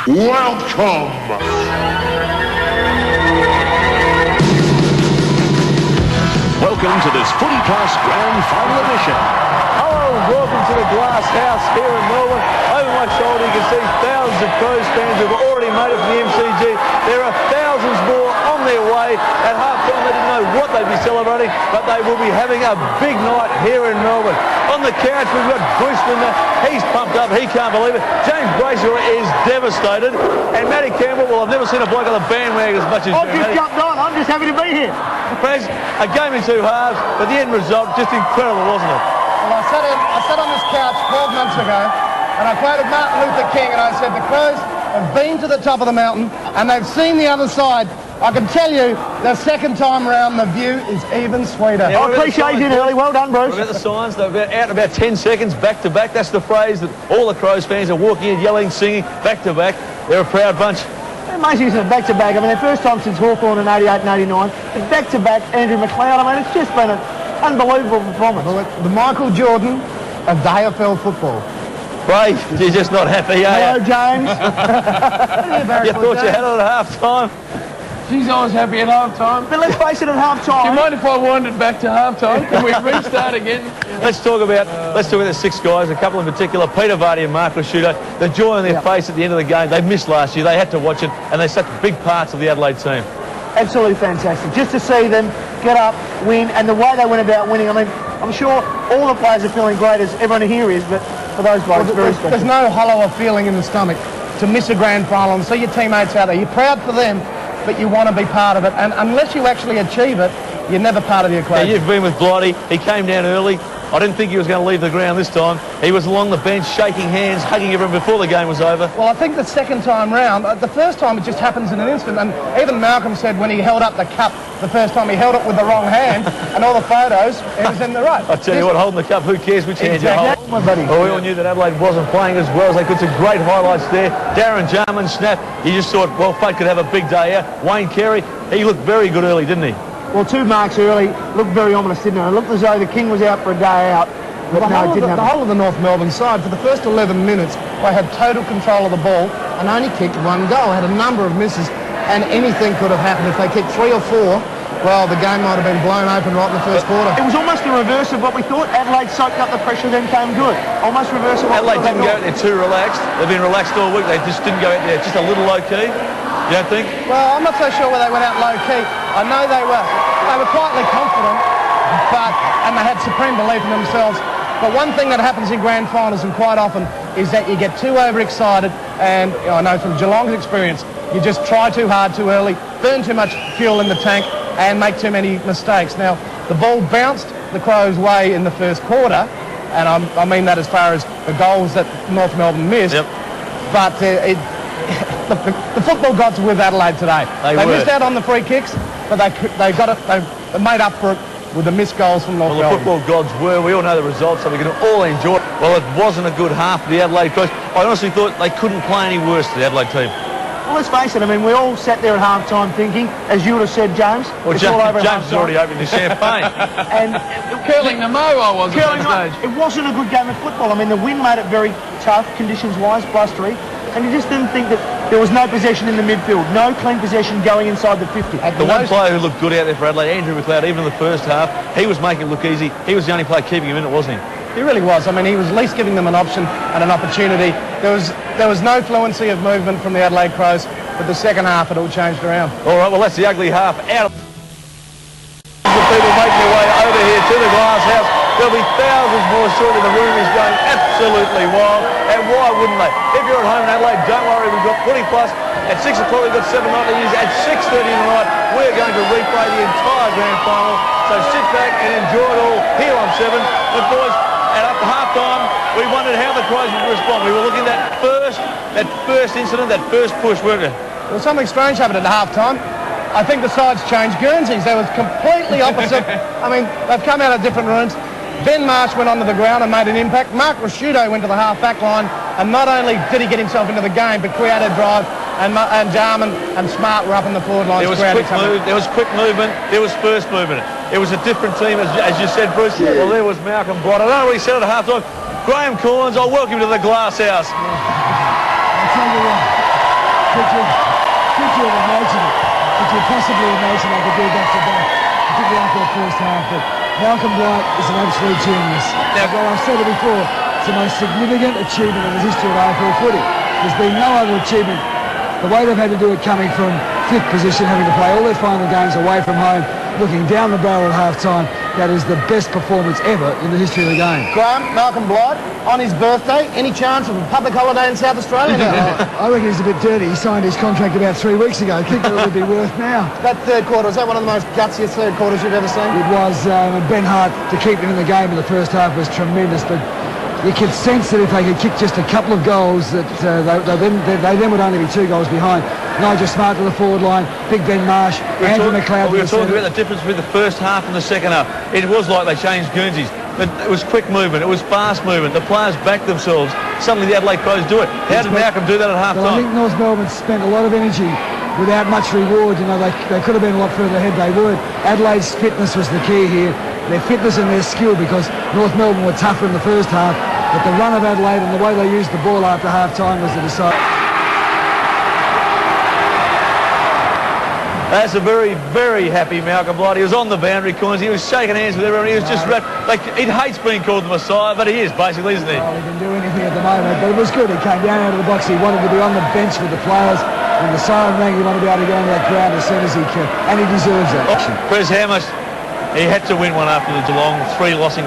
Welcome. Welcome to this Footy Plus Grand Final Edition. Hello and welcome to the Glass House here in Melbourne. Over my shoulder you can see thousands of Crows fans who have already made it from the MCG. There are thousands more on their way. At half-time they didn't know what they'd be celebrating, but they will be having a big night here in Melbourne. On the couch we've got Bruceman there. He's pumped up, he can't believe it. James Brayshaw is devastated. And Matty Campbell, well, I've never seen a bloke on the bandwagon as much as I've just jumped on, I'm just happy to be here. Friends, a game in two halves, but the end result just incredible, wasn't it? Well, I sat on this couch 12 months ago and I quoted Martin Luther King and I said the Crows have been to the top of the mountain and they've seen the other side. I can tell you the second time round the view is even sweeter. Yeah, I appreciate you early. Well done, Bruce. What about the signs? They're out in about 10 seconds, back to back. That's the phrase that all the Crows fans are walking in, yelling, singing, back to back. They're a proud bunch. Amazing, isn't it? Back to back. I mean, their first time since Hawthorn in 88 and 89. Back to back, Andrew McLeod. I mean, it's just been an unbelievable performance. Well, the Michael Jordan of the AFL football. Ray, you're just not happy, are Hello, you? James. You thought you had it at half time? She's always happy at half-time. But let's face it, at half-time. Do you mind if I wind it back to half-time? Can we restart again? Let's talk about the six guys, a couple in particular, Peter Vardy and Mark Rasciuto. The joy on their face at the end of the game. They missed last year. They had to watch it, and they're such big parts of the Adelaide team. Absolutely fantastic. Just to see them get up, win, and the way they went about winning. I mean, I'm sure all the players are feeling great, as everyone here is, but for those blokes, very special. There's no hollower feeling in the stomach to miss a grand final and see your teammates out there. You're proud for them, but you want to be part of it. And unless you actually achieve it, you're never part of the equation. Yeah, you've been with Blighty. He came down early. I didn't think he was going to leave the ground this time. He was along the bench, shaking hands, hugging everyone before the game was over. Well, I think the second time round, the first time it just happens in an instant. And even Malcolm said when he held up the cup the first time, he held it with the wrong hand, and all the photos, it was in the right. I tell you what, holding the cup, who cares which hand you hold? My buddy. Well, we all knew that Adelaide wasn't playing as well as they could. Some great highlights there. Darren Jarman snap. You just thought, well, fate could have a big day out. Wayne Carey, he looked very good early, didn't he? Well, 2 marks early looked very ominous, didn't it? It looked as though the King was out for a day out. But The no, it didn't the happen. whole of the North Melbourne side, for the first 11 minutes, they had total control of the ball and only kicked one goal, had a number of misses, and anything could have happened. If they kicked 3 or 4, well, the game might have been blown open right in the first quarter. It was almost the reverse of what we thought. Adelaide soaked up the pressure, then came good. Almost reverse of what Adelaide we didn't go thought. out there too relaxed. They've been relaxed all week. They just didn't go out there just a little low-key. You don't think? Well, I'm not so sure whether they went out low-key. I know they were quietly confident, and they had supreme belief in themselves. But one thing that happens in grand finals, and quite often, is that you get too overexcited, and I know from Geelong's experience, you just try too hard too early, burn too much fuel in the tank, and make too many mistakes. Now, the ball bounced the Crows' way in the first quarter, and I mean that as far as the goals that North Melbourne missed. Yep. But look, the football gods were with Adelaide today. They missed out on the free kicks, but they got it. They made up for it with the missed goals from North Well, the Melbourne. football gods were. We all know the results, so we can all enjoy it. Well, it wasn't a good half for the Adelaide Crows. I honestly thought they couldn't play any worse to the Adelaide team. Well, let's face it, I mean, we all sat there at half-time thinking, as you would have said, James, Well, it's all over at James has half-time. already opened his champagne. And Curling the mo I was at Curling that night, stage. it wasn't a good game of football. I mean, the wind made it very tough, conditions-wise, blustery, and you just didn't think that there was no possession in the midfield, no clean possession going inside the 50. The one player who looked good out there for Adelaide, Andrew McLeod, even in the first half, he was making it look easy. He was the only player keeping him in it, wasn't he? He really was. I mean, he was at least giving them an option and an opportunity. There was no fluency of movement from the Adelaide Crows, but the second half it all changed around. All right, well, that's the ugly half out of the people making their way over here to the Glass House. There'll be thousands more shortly. The room is going absolutely wild, and why wouldn't they? If you're at home in Adelaide, don't worry, we've got Footy Plus. At 6 o'clock, we've got 7 nightly news. At 6:30 tonight, we're going to replay the entire grand final. So sit back and enjoy it all here on 7. But boys, and after half-time, we wondered how the Crows would respond. We were looking at that first incident, that first push, weren't we? Well, something strange happened at half-time. I think the sides changed Guernseys. They were completely opposite. I mean, they've come out of different rooms. Ben Marsh went onto the ground and made an impact. Mark Rasciuto went to the half-back line, and not only did he get himself into the game, but created drive, and Jarman and Smart were up in the forward line. There was quick movement, there was first movement. It was a different team, as you said, Bruce. Well, there was Malcolm Bright. I don't know what he said at half-time. Graham Corns, I'll welcome you to the Glass House. I'll tell you what, Could you imagine it? Could you possibly imagine I could do back to back, particularly after the first half? But Malcolm Blight is an absolute genius. Now, I've said it before, it's the most significant achievement in the history of AFL footy. There's been no other achievement. The way they've had to do it, coming from fifth position, having to play all their final games away from home, looking down the barrel at half-time, that is the best performance ever in the history of the game. Graham, Malcolm Blight, on his birthday, any chance of a public holiday in South Australia now? I reckon he's a bit dirty. He signed his contract about 3 weeks ago. I think what it would be worth now. That third quarter, was that one of the most gutsiest third quarters you've ever seen? It was, and Ben Hart, to keep him in the game in the first half was tremendous, but you could sense that if they could kick just a couple of goals, that they then would only be 2 goals behind. Nigel Smart to the forward line, Big Ben Marsh, Andrew McLeod. We were talking about the difference between the first half and the second half. It was like they changed Guernseys. It was quick movement, it was fast movement. The players backed themselves. Suddenly the Adelaide Crows do it. How did Malcolm do that at half Well, I time? think North Melbourne spent a lot of energy without much reward. You know, they could have been a lot further ahead. They weren't. Adelaide's fitness was the key here. Their fitness and their skill, because North Melbourne were tougher in the first half. But the run of Adelaide and the way they used the ball after half-time was the decider. That's a very, very happy Malcolm Blight. He was on the boundary corners. He was shaking hands with everyone. He was just wrapped. Like, he hates being called the Messiah, but he is, basically, isn't he? Well, he didn't do anything at the moment, but it was good. He came down out of the box. He wanted to be on the bench with the players. When the siren rang, he wanted to be able to go into that ground as soon as he could. And he deserves that. Chris, how much? He had to win one after the Geelong. 3 lost in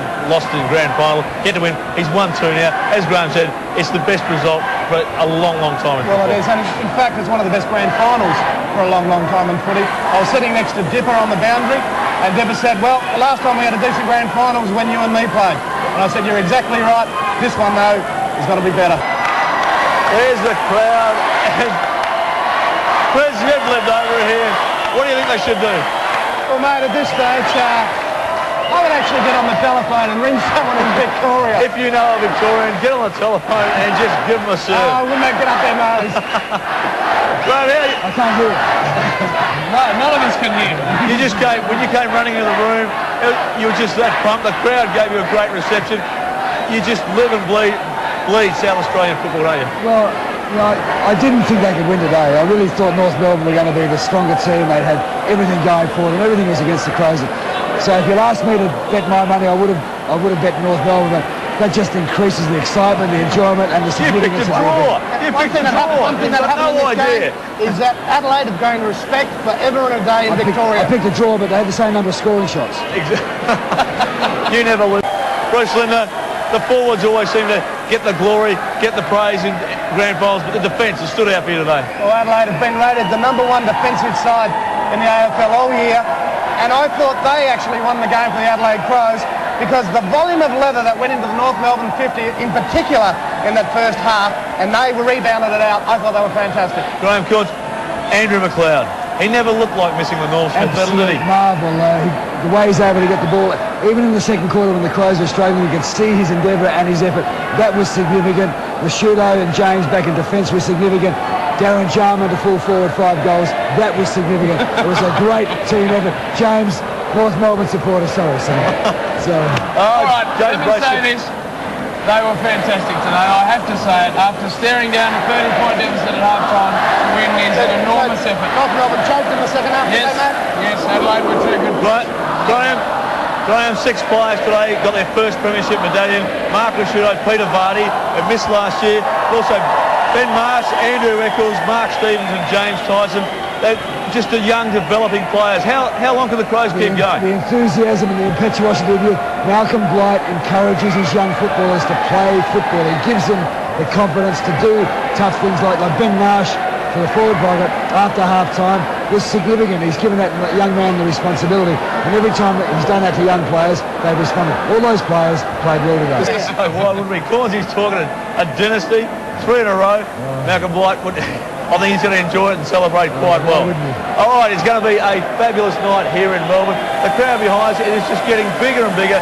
grand final. He had to win. He's won 2 now. As Graham said, it's the best result for a long, long time in Well, football. it is, and in fact, it's one of the best grand finals for a long, long time in footy. I was sitting next to Dipper on the boundary, and Dipper said, well, the last time we had a decent grand final was when you and me played. And I said, you're exactly right. This one, though, is going to be better. There's the crowd. And Chris, you've lived over here. What do you think they should do? Well, mate, at this stage, I would actually get on the telephone and ring someone in Victoria. If you know a Victorian, get on the telephone and just give them a serve. Oh, wouldn't they get up their nose? Graham, I can't hear it. No, none of us can hear. you just came, when you came running into the room, you were just that pumped. The crowd gave you a great reception. You just live and bleed South Australian football, don't you? Well, you know, I didn't think they could win today. I really thought North Melbourne were going to be the stronger team. They'd had everything going for them. Everything was against the Crows. So if you'd asked me to bet my money, I would have bet North Melbourne. But that just increases the excitement, the enjoyment, and the You picked significance a of the draw. event. You One picked thing a that happened, draw. one thing You've that got happened no in this idea. game is that Adelaide have gained respect forever and a day in Victoria. I picked a draw, but they had the same number of scoring shots. You never lose. Bruce Linder, the forwards always seem to get the glory, get the praise in grand finals, but the defence has stood out for you today. Well, Adelaide have been rated the #1 defensive side in the AFL all year, and I thought they actually won the game for the Adelaide Crows because the volume of leather that went into the North Melbourne 50 in particular in that first half, and they rebounded it out. I thought they were fantastic. Graham Coates, Andrew McLeod. He never looked like missing the North Melbourne medal, did he? Absolute marvel. The way he's able to get the ball, even in the second quarter when the Crows were struggling, you could see his endeavour and his effort. That was significant. Rashudo and James back in defence was significant. Darren Jarman to full forward 5 goals. That was significant. It was a great team effort. James, North Melbourne supporter, sorry, son. Sorry. All right, James, let me bless say you. this. They were fantastic today. I have to say it. After staring down a 30-point deficit at half-time, to win is an enormous effort. North Melbourne choked in the second half, Yes, didn't they, mate? yes, Adelaide were too good. Graham, 6 players today got their first premiership medallion. Mark Rashudo, Peter Vardy, who missed last year. Also, Ben Marsh, Andrew Eccles, Mark Stevens and James Tyson. They're just the young, developing players. How long can the Crows keep going? The enthusiasm and the impetuosity of youth. Malcolm Blight encourages his young footballers to play football. He gives them the confidence to do tough things like Ben Marsh for the forward pocket after half-time was significant. He's given that young man the responsibility. And every time that he's done that to young players, they've responded. All those players played well today. Why wouldn't we? He's talking a dynasty, 3 in a row. Malcolm Blight would... I think he's going to enjoy it and celebrate quite well. All right, it's going to be a fabulous night here in Melbourne. The crowd behind us, it is just getting bigger and bigger.